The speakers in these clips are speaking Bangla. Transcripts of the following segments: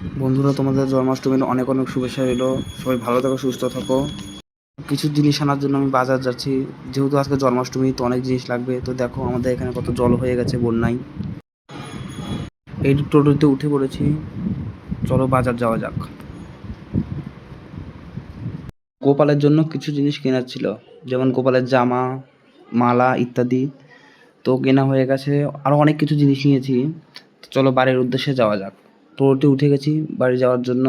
বন্ধুরা, তোমাদের জন্মাষ্টমীর অনেক অনেক শুভেচ্ছা রইলো। সবাই ভালো থাকো, সুস্থ থাকো। কিছু জিনিস আনার জন্য আমি বাজার যাচ্ছি। যেহেতু আজকে জন্মাষ্টমী, তো অনেক জিনিস লাগবে। তো দেখো আমাদের এখানে কত জল হয়ে গেছে বন্যায়। এই টোটোতে উঠে পড়েছি, চলো বাজার যাওয়া যাক। গোপালের জন্য কিছু জিনিস কেনার ছিল, যেমন গোপালের জামা, মালা ইত্যাদি। তো কেনা হয়ে গেছে। আরও অনেক কিছু জিনিস নিয়েছি। তো চলো বাড়ির উদ্দেশ্যে যাওয়া যাক। টোটোতে উঠে গেছি বাড়ি যাওয়ার জন্য।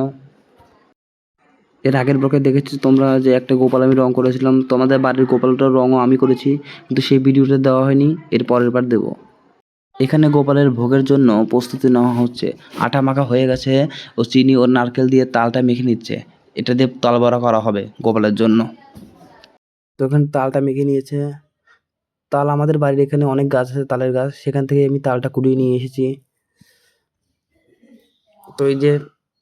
এর আগের ব্লগে দেখেছি তোমরা যে একটা গোপাল আমি রং করেছিলাম। তোমাদের বাড়ির গোপালটার রঙও আমি করেছি, কিন্তু সেই ভিডিওটা দেওয়া হয়নি। এর পরের বার দেবো। এখানে গোপালের ভোগের জন্য প্রস্তুতি নেওয়া হচ্ছে। আটা মাখা হয়ে গেছে, ও চিনি ও নারকেল দিয়ে তালটা মেখে নিচ্ছে। এটা দিয়ে তাল বড়া করা হবে গোপালের জন্য। তো এখানে তালটা মেখে নিয়েছে। তাল আমাদের বাড়ির এখানে অনেক গাছ আছে, তালের গাছ, সেখান থেকে আমি তালটা কুড়িয়ে নিয়ে এসেছি। তো এই যে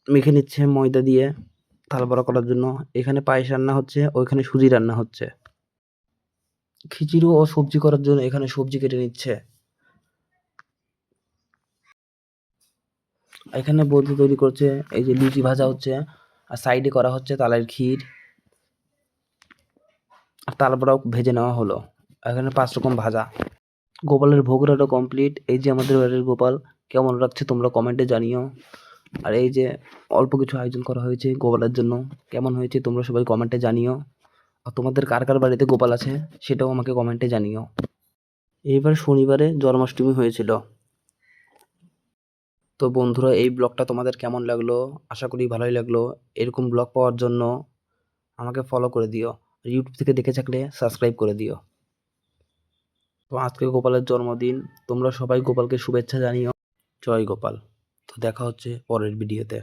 মেখে নিচ্ছে ময়দা দিয়ে তাল বড়া করার জন্য। এখানে পায়েস রান্না হচ্ছে, ওইখানে সুজি রান্না হচ্ছে। খিচুড়ি ও সবজি করার জন্য এখানে সবজি কেটে নিচ্ছে। এখানে বৌদি তৈরি করছে। এই যে লুচি ভাজা হচ্ছে, আর সাইডে করা হচ্ছে তালের ক্ষীর, আর তাল বড়াও ভেজে নেওয়া হলো। এখানে 5 রকম ভাজা। গোপালের ভোগ রান্না কমপ্লিট। এই যে আমাদের বাড়ির গোপাল, কেমন লাগছে তোমরা কমেন্টে জানিও। আর এই যে অল্প কিছু আয়োজন করা হয়েছে গোপালের জন্য, কেমন হয়েছে তোমরা সবাই কমেন্টে জানিও। আর তোমাদের কার কার বাড়িতে গোপাল আছে সেটাও আমাকে কমেন্টে জানিও। এইবার শনিবারে জন্মাষ্টমী হয়েছিল। তো বন্ধুরা, এই ব্লগটা তোমাদের কেমন লাগলো? আশা করি ভালোই লাগলো। এরকম ব্লগ পাওয়ার জন্য আমাকে ফলো করে দিও। ইউটিউব থেকে দেখে থাকলে সাবস্ক্রাইব করে দিও। তো আজকে গোপালের জন্মদিন, তোমরা সবাই গোপালকে শুভেচ্ছা জানিও। জয় গোপাল। তো দেখা হচ্ছে পরের ভিডিওতে।